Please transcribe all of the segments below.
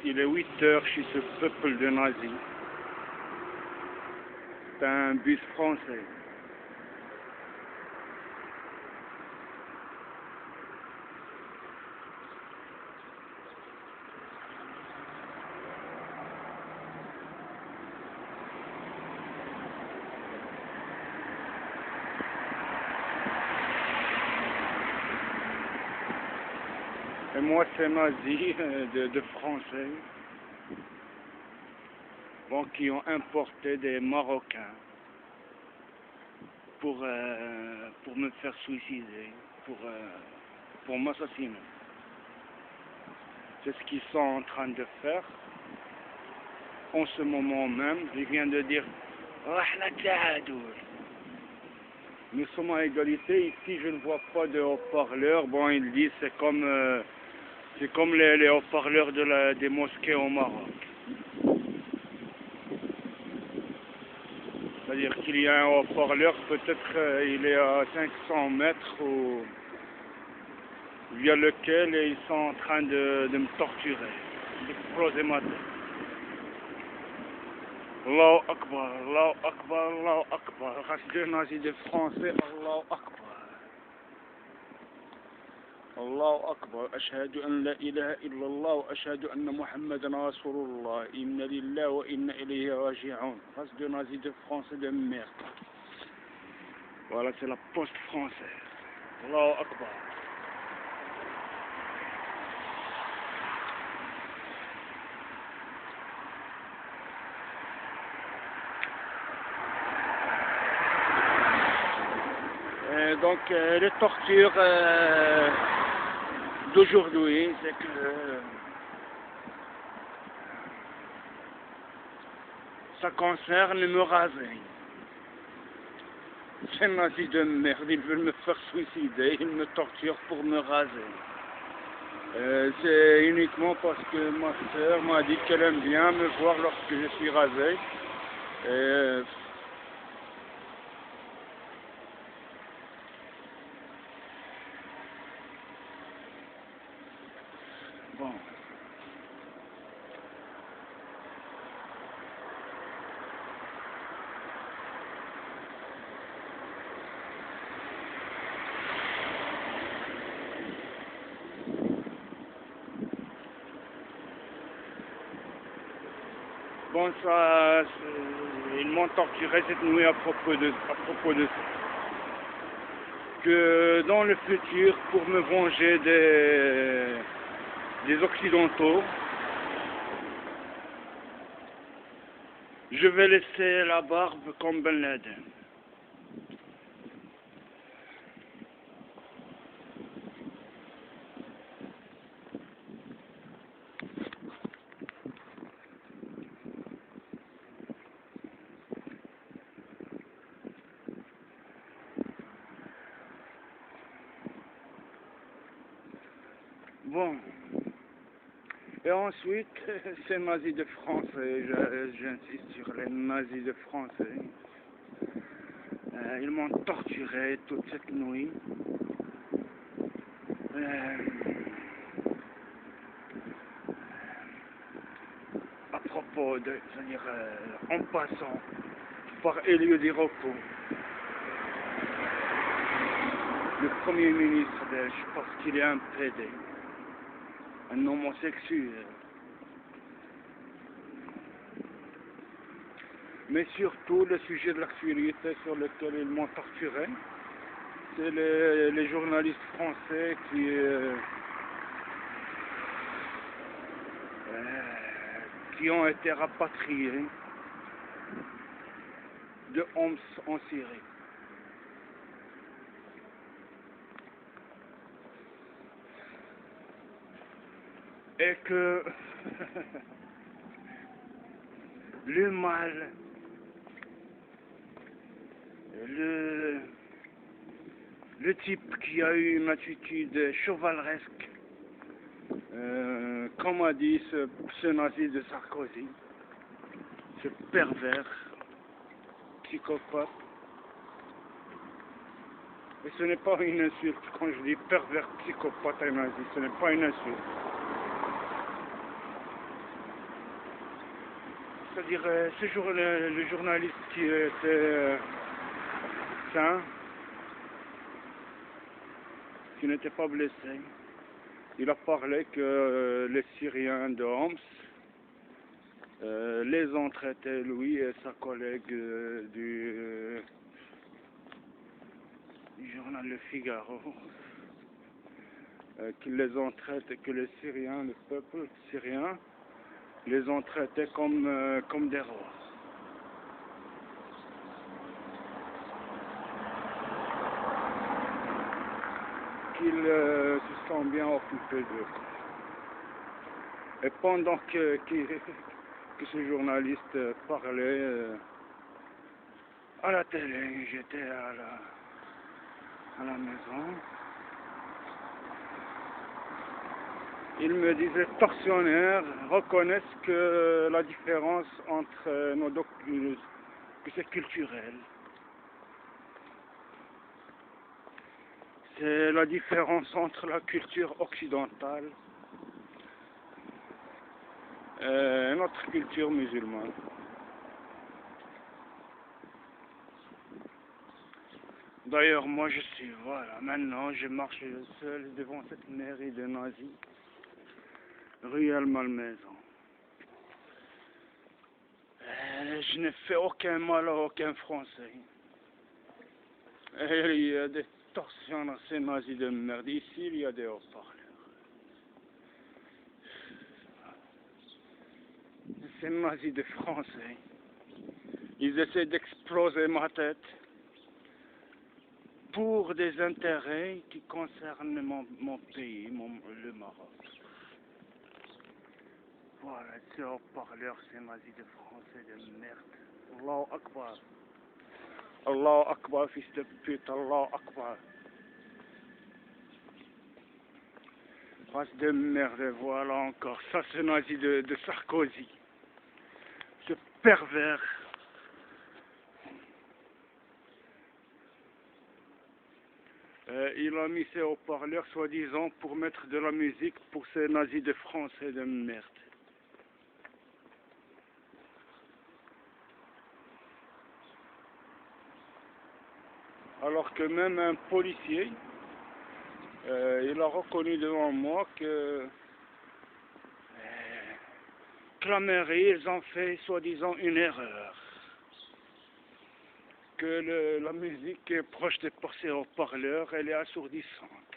Il est 8 heures chez ce peuple de nazis. C'est un bus français. Et moi, c'est nazi de Français, bon, qui ont importé des Marocains pour me faire suicider, pour m'assassiner. C'est ce qu'ils sont en train de faire. En ce moment même, je viens de dire nous sommes à égalité. Ici, je ne vois pas de haut-parleurs. Bon, ils disent c'est comme les haut-parleurs des mosquées au Maroc. C'est-à-dire qu'il y a un haut-parleur, peut-être il est à 500 mètres, via lequel ils sont en train de me torturer, d'exploser ma tête. Allahu Akbar, Allahu Akbar, Allahu Akbar. Race de nazis de français, Allahu Akbar. الله أكبر أشهد أن لا إله إلا الله وأشهد أن محمدا رسول الله إنا لله وإنا إليه راجعون. Race de nazis de français de merde. Voilà, c'est la poste française. Allahu Akbar. Donc les tortures d'aujourd'hui, c'est que ça concerne me raser. Ces nazis de merde, ils veulent me faire suicider, ils me torturent pour me raser. C'est uniquement parce que ma soeur m'a dit qu'elle aime bien me voir lorsque je suis rasé. Bon. Bon, ça, ils m'ont torturé cette nuit à propos de ça. Que dans le futur, pour me venger des Occidentaux, je vais laisser la barbe comme Ben Laden. Bon. Et ensuite, ces nazis de français, j'insiste sur les nazis de français, ils m'ont torturé toute cette nuit. À propos de, c'est-à-dire en passant par Elio Di Rocco, le premier ministre belge, parce qu'il est un PD, un homosexuel. Mais surtout, le sujet de l'actualité sur lequel ils m'ont torturé, c'est les journalistes français qui ont été rapatriés de Homs en Syrie. Et que le mal, le type qui a eu une attitude chevaleresque, comme a dit ce nazi de Sarkozy, ce pervers, psychopathe. Et ce n'est pas une insulte quand je dis pervers, psychopathe et nazi, ce n'est pas une insulte. C'est-à-dire, le journaliste qui était sain, qui n'était pas blessé, il a parlé que les Syriens de Homs les ont traités, lui et sa collègue du journal Le Figaro, qu'ils les ont traités, que les Syriens, le peuple syrien, les ont traités comme des rois. Qu'ils se sont bien occupés d'eux. Et pendant que ce journaliste parlait à la télé, j'étais à la maison, il me disait tortionnaires reconnaissent que la différence entre nos doctrines, que c'est culturel. C'est la différence entre la culture occidentale et notre culture musulmane. D'ailleurs, moi maintenant je marche seul devant cette mairie de nazis, rue Malmaison. Je n'ai fait aucun mal à aucun Français. Et il y a des torsions dans ces nazis de merde. Ici, il y a des haut-parleurs. Ces nazis de Français, ils essaient d'exploser ma tête pour des intérêts qui concernent mon pays, le Maroc. Voilà, ces haut-parleurs, ces nazis de Français de merde. Allahu Akbar. Allahu Akbar, fils de pute, Allahu Akbar. Race de merde, voilà encore. Ça, c'est nazi de Sarkozy. Ce pervers. Il a mis ses haut-parleurs, soi-disant, pour mettre de la musique pour ces nazis de Français de merde. Alors que même un policier, il a reconnu devant moi que la mairie, ils ont fait soi-disant une erreur. Que la musique est projetée par ces haut-parleurs, elle est assourdissante.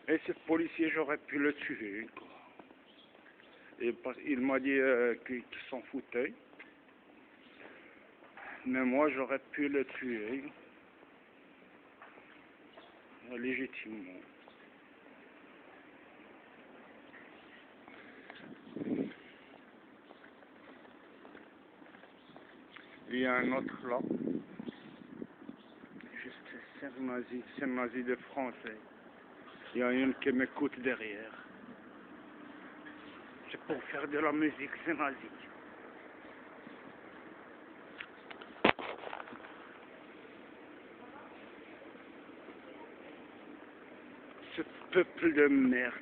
Et ce policier, j'aurais pu le tuer, quoi. Et il m'a dit qu'il s'en foutait. Mais moi, j'aurais pu le tuer légitimement. Il y a un autre là. Juste, c'est un nazi de français. Il y a une qui m'écoute derrière. C'est pour faire de la musique, c'est nazi. Ce peuple de merde.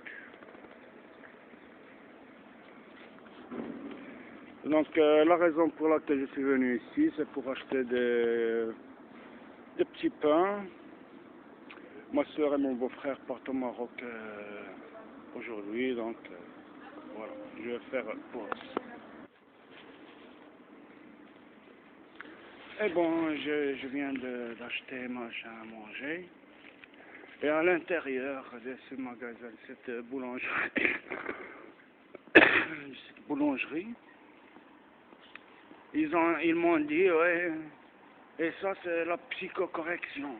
Donc la raison pour laquelle je suis venu ici, c'est pour acheter des petits pains. Ma soeur et mon beau-frère partent au Maroc aujourd'hui, donc voilà, je vais faire pause. Et bon, je viens d'acheter machin à manger. Et à l'intérieur de ce magasin, cette boulangerie, ils m'ont dit, ouais, et ça c'est la psychocorrection.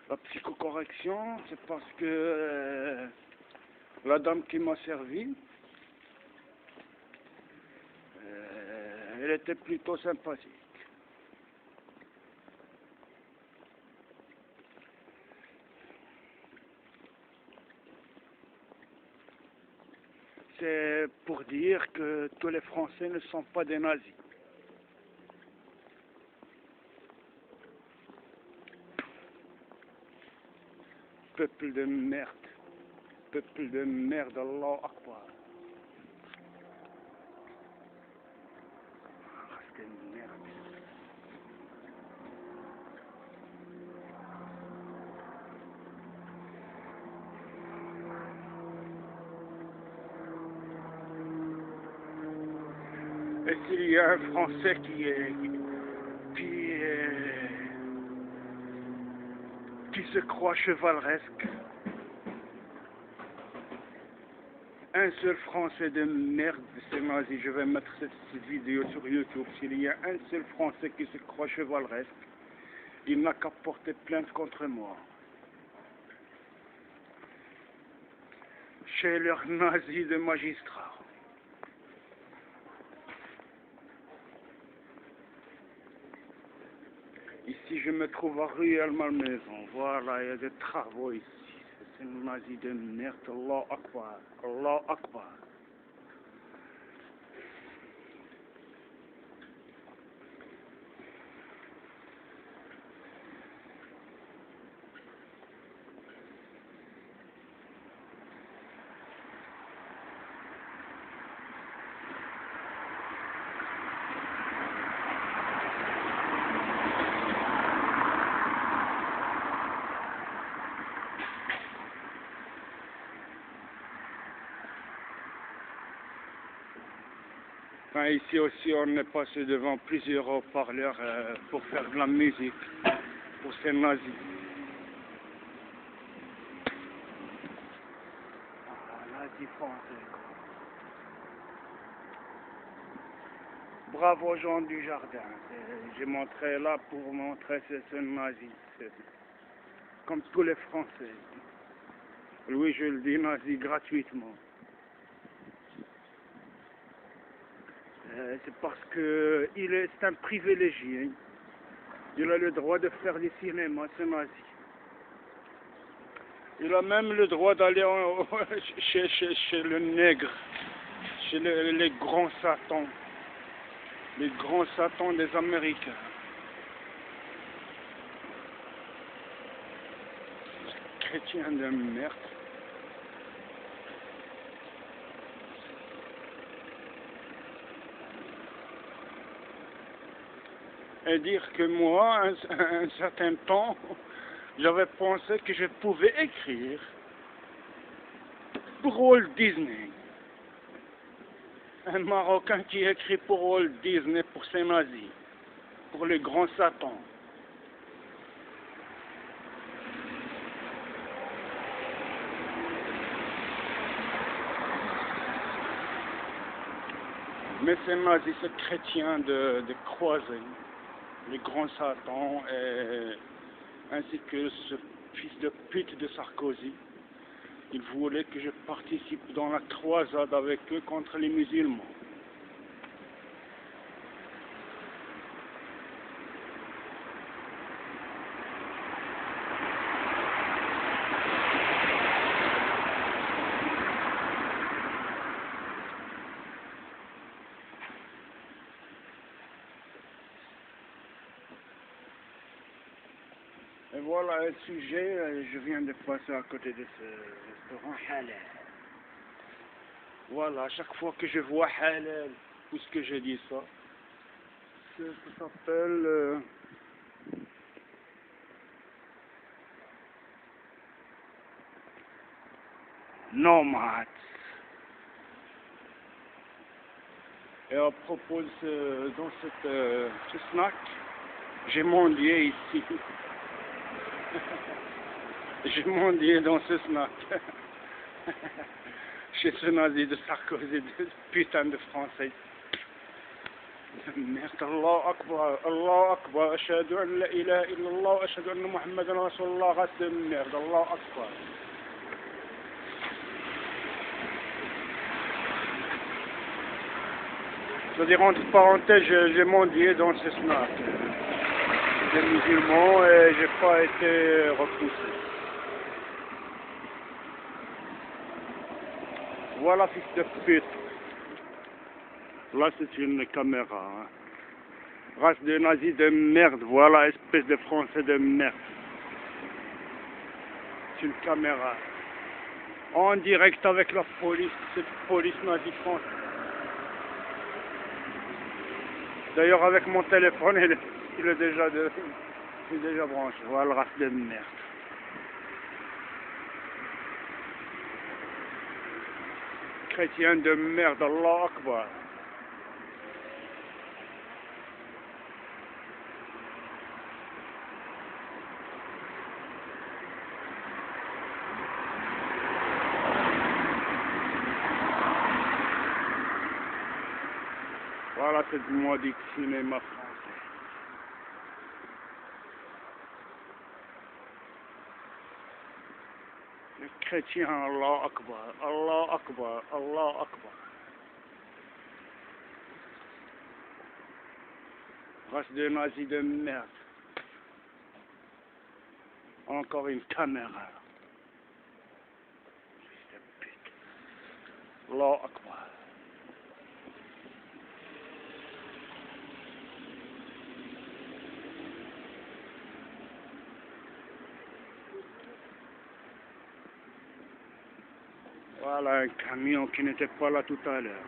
La psychocorrection, c'est parce que la dame qui m'a servi, elle était plutôt sympathique. C'est pour dire que tous les Français ne sont pas des nazis. Peuple de merde, peuple de merde, Allah Akbar. Race de merde. Et s'il y a un Français qui se croit chevaleresque, un seul Français de merde, c'est nazi. Je vais mettre cette vidéo sur YouTube. S'il y a un seul Français qui se croit chevaleresque, il n'a qu'à porter plainte contre moi. Chez leurs nazis de magistrats. Ici, je me trouve à Rueil-Malmaison. Voilà, il y a des travaux ici. C'est une nazi de merde. Allah Akbar. Allah Akbar. Enfin, ici aussi, on est passé devant plusieurs haut-parleurs pour faire de la musique pour ces nazis. Ah, nazis français. Bravo aux gens du jardin. J'ai montré là pour montrer ce nazi. Comme tous les Français. Oui, je le dis, nazi gratuitement. C'est parce que c'est un privilégié. Il a le droit de faire du cinéma, c'est nazi. Il a même le droit d'aller chez le nègre, chez les grands satans. Les grands satans des Américains. Chrétien de merde. Et dire que moi, un certain temps, j'avais pensé que je pouvais écrire pour Walt Disney. Un Marocain qui écrit pour Walt Disney, pour ses nazis, pour les grands satans. Mais ces nazis, ces chrétiens de croisés, les grands satans, ainsi que ce fils de pute de Sarkozy, ils voulaient que je participe dans la croisade avec eux contre les musulmans. Et voilà le sujet, je viens de passer à côté de ce restaurant halal. Voilà, à chaque fois que je vois halal, puisque je dis ça, ça s'appelle Nomads. Et à propos de ce snack, j'ai mendié ici. J'ai mendié dans ce snack. Chez ce nazi de Sarkozy, de putain de français. Merde, Allah Akbar, Allah Akbar, ashhadu an la ilaha illallah, ashhadu anna Muhammadan Rasulullah, race de merde, Allah Akbar. C'est-à-dire, entre parenthèses, j'ai mendié dans ce snack. Des musulmans et j'ai pas été repoussé. Voilà, fils de pute. Là, c'est une caméra. Hein. Race de nazis de merde. Voilà, espèce de français de merde. C'est une caméra. En direct avec la police, cette police nazie France. D'ailleurs avec mon téléphone, il est déjà branché. Voilà, race de merde. Chrétien de merde, Allah Akbar. Voilà, c'est du mot du cinéma français. Les chrétiens, Allah Akbar, Allah Akbar, Allah Akbar. Race de nazis de merde. Encore une caméra. Fils de pute. Allah Akbar. Voilà un camion qui n'était pas là tout à l'heure.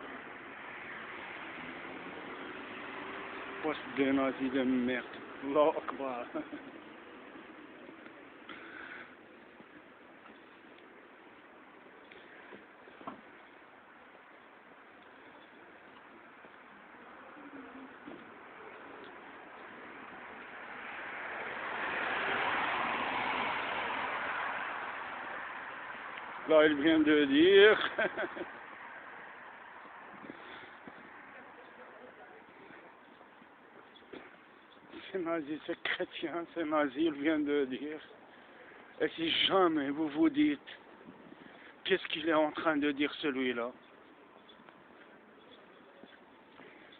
Poste de nazis de merde. Allah Akbar. Là, il vient de dire. C'est nazi, c'est chrétien, c'est nazi, il vient de dire. Et si jamais vous vous dites, qu'est-ce qu'il est en train de dire celui-là,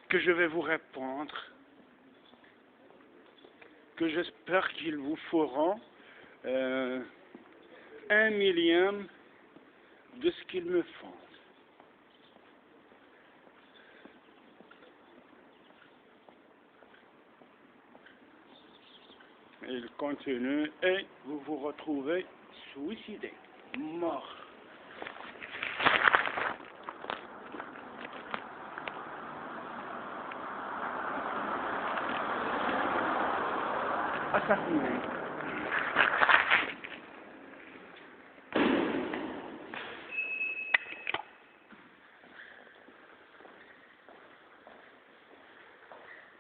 que je vais vous répondre, que j'espère qu'ils vous feront 1/1000 de ce qu'ils me font. Et il continue et vous vous retrouvez suicidé, mort. Assassiné.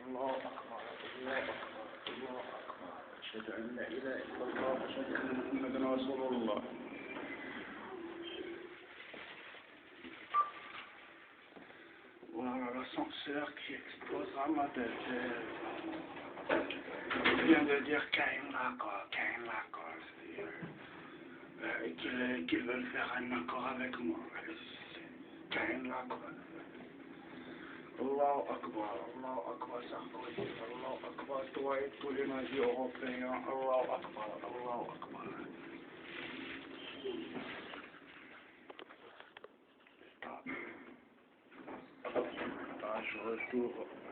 الله أكبر الله أكبر الله أكبر أشهد أن لا إله إلا الله أشهد أن محمدا رسول الله. Voilà l'ascenseur qui explosera ma tête. Il vient de dire Caïn l'accord, et qu'ils veulent faire un accord avec moi. Caïn l'accord. Allah Akbar, Sarkozy, Allah Akbar, toi et tous les nazis européens, Allah Akbar, Allah Akbar. Je retourne.